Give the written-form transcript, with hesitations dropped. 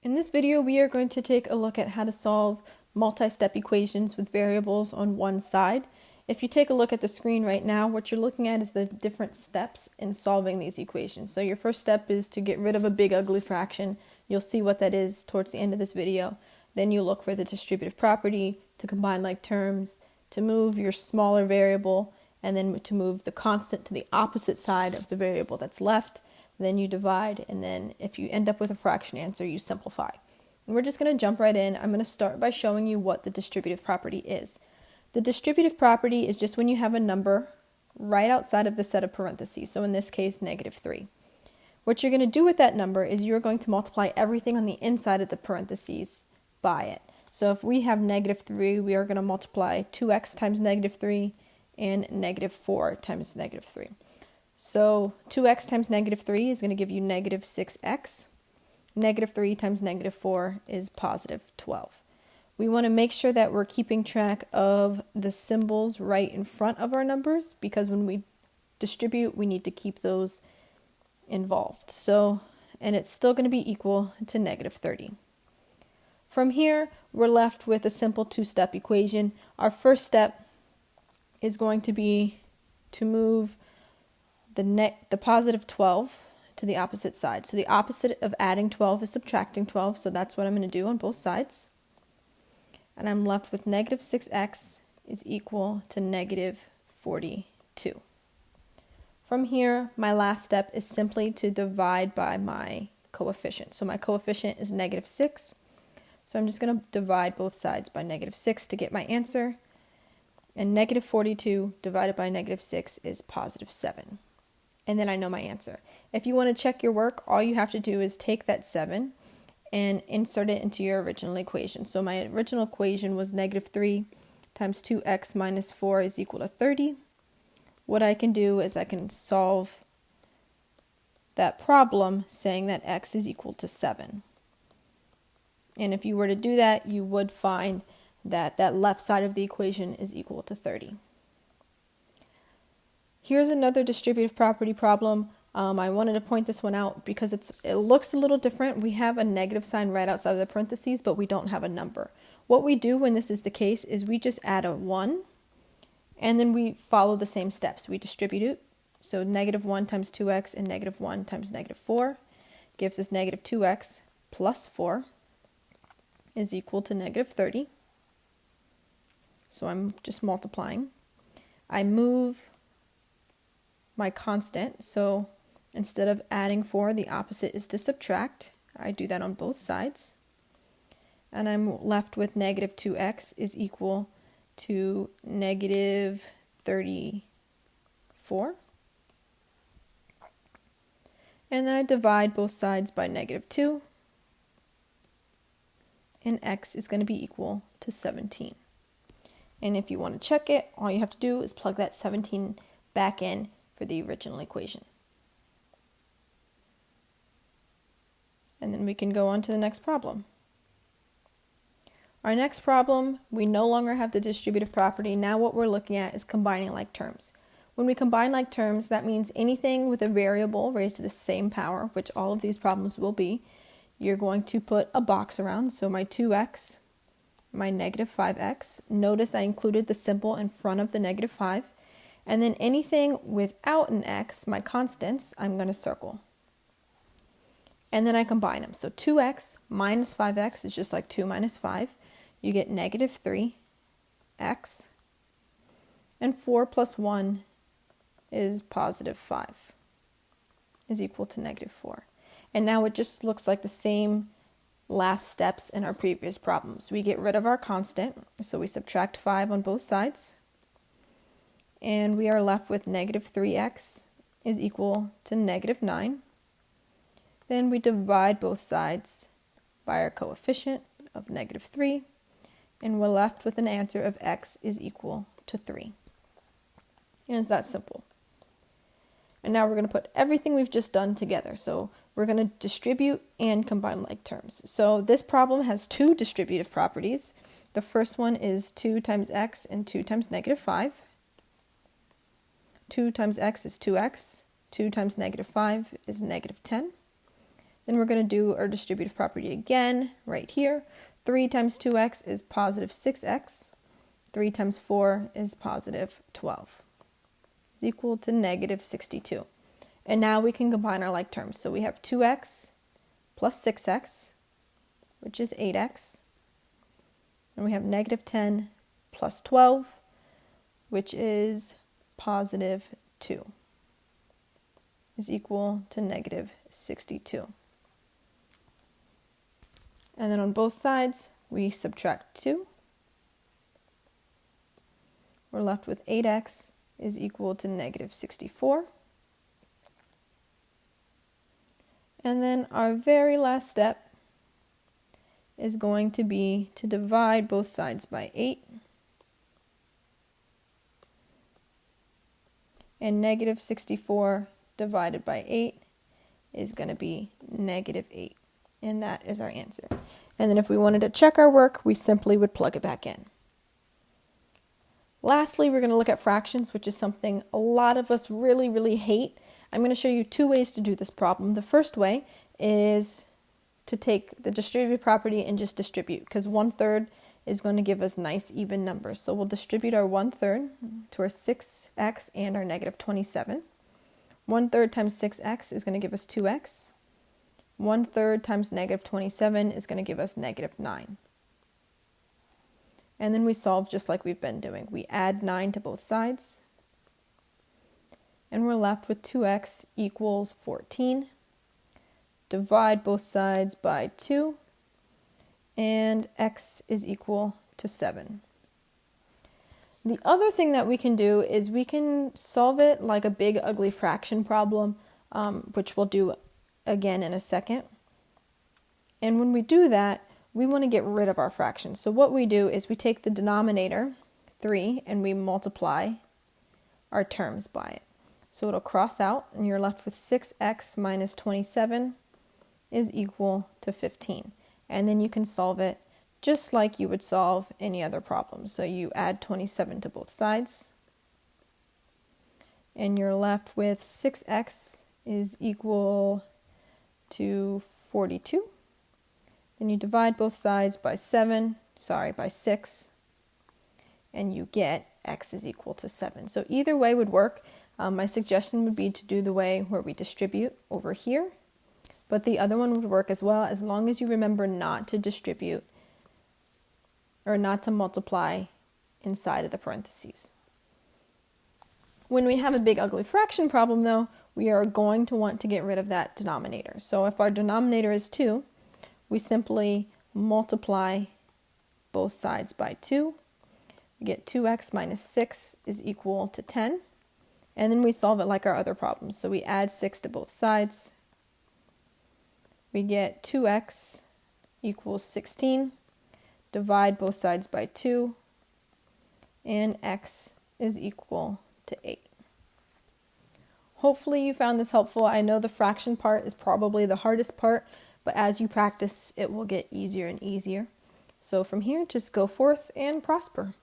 In this video, we are going to take a look at how to solve multi-step equations with variables on one side. If you take a look at the screen right now, what you're looking at is the different steps in solving these equations. So your first step is to get rid of a big ugly fraction. You'll see what that is towards the end of this video. Then you look for the distributive property, to combine like terms, to move your smaller variable, and then to move the constant to the opposite side of the variable that's left. Then you divide, and then if you end up with a fraction answer, you simplify. And we're just going to jump right in. I'm going to start by showing you what the distributive property is. The distributive property is just when you have a number right outside of the set of parentheses, so in this case, -3. What you're going to do with that number is you're going to multiply everything on the inside of the parentheses by it. So if we have -3, we are going to multiply 2x times -3 and -4 times -3. So 2x times -3 is going to give you -6x. -3 times -4 is +12. We want to make sure that we're keeping track of the symbols right in front of our numbers, because when we distribute, we need to keep those involved. So, and it's still going to be equal to -30. From here, we're left with a simple two-step equation. Our first step is going to be to move the positive 12 to the opposite side. So the opposite of adding 12 is subtracting 12, so that's what I'm going to do on both sides. And I'm left with -6x is equal to -42. From here, my last step is simply to divide by my coefficient. So my coefficient is -6, so I'm just going to divide both sides by -6 to get my answer. And -42 divided by -6 is +7. And then I know my answer. If you want to check your work, all you have to do is take that 7 and insert it into your original equation. So my original equation was -3 times 2x minus 4 is equal to 30. What I can do is I can solve that problem saying that x is equal to 7. And if you were to do that, you would find that that left side of the equation is equal to 30. Here's another distributive property problem. I wanted to point this one out because it looks a little different. We have a negative sign right outside of the parentheses, but we don't have a number. What we do when this is the case is we just add a 1, and then we follow the same steps. We distribute it. So -1 times 2x and -1 times -4 gives us -2x plus 4 is equal to -30. So I'm just multiplying. I move my constant, so instead of adding 4, the opposite is to subtract. I do that on both sides. And I'm left with -2x is equal to -34. And then I divide both sides by -2. And x is going to be equal to 17. And if you want to check it, all you have to do is plug that 17 back in for the original equation. And then we can go on to the next problem. Our next problem, we no longer have the distributive property. Now what we're looking at is combining like terms. When we combine like terms, that means anything with a variable raised to the same power, which all of these problems will be, you're going to put a box around. So my 2x, my -5x. Notice I included the symbol in front of the -5. And then anything without an x, my constants, I'm going to circle. And then I combine them. So 2x minus 5x is just like 2 minus 5. You get -3x. And 4 plus 1 is +5 is equal to -4. And now it just looks like the same last steps in our previous problems. We get rid of our constant, so we subtract 5 on both sides. And we are left with -3x is equal to -9. Then we divide both sides by our coefficient of -3, and we're left with an answer of x is equal to 3. And it's that simple. And now we're going to put everything we've just done together. So we're going to distribute and combine like terms. So this problem has two distributive properties. The first one is 2 times x and 2 times -5. 2 times x is 2x. 2 times -5 is -10. Then we're going to do our distributive property again right here. 3 times 2x is positive 6x. 3 times 4 is positive 12. Is equal to negative 62. And now we can combine our like terms. So we have 2x plus 6x, which is 8x. And we have negative 10 plus 12, which is positive 2, is equal to negative 62. And then on both sides, we subtract 2. We're left with 8x is equal to negative 64. And then our very last step is going to be to divide both sides by 8. And negative 64 divided by 8 is going to be negative 8. And that is our answer. And then if we wanted to check our work, we simply would plug it back in. Lastly, we're going to look at fractions, which is something a lot of us really, really hate. I'm going to show you 2 ways to do this problem. The first way is to take the distributive property and just distribute, because 1/3 is going to give us nice even numbers. So we'll distribute our 1/3 to our 6x and our negative 27. 1/3 times 6x is going to give us 2x. 1/3 times negative 27 is going to give us negative 9. And then we solve just like we've been doing. We add 9 to both sides. And we're left with 2x equals 14. Divide both sides by 2. And x is equal to 7. The other thing that we can do is we can solve it like a big ugly fraction problem, which we'll do again in a second. And when we do that, we want to get rid of our fraction. So what we do is we take the denominator, 3, and we multiply our terms by it. So it'll cross out, and you're left with 6x minus 27 is equal to 15. And then you can solve it just like you would solve any other problem. So you add 27 to both sides, and you're left with 6x is equal to 42. Then you divide both sides by 6, and you get x is equal to 7. So either way would work. My suggestion would be to do the way where we distribute over here, but the other one would work as well, as long as you remember not to distribute or not to multiply inside of the parentheses. When we have a big ugly fraction problem though, we are going to want to get rid of that denominator. So if our denominator is 2, we simply multiply both sides by 2. We get 2x minus 6 is equal to 10. And then we solve it like our other problems. So we add 6 to both sides. We get 2x equals 16. Divide both sides by 2. And x is equal to 8. Hopefully you found this helpful. I know the fraction part is probably the hardest part, but as you practice, it will get easier and easier. So from here, just go forth and prosper.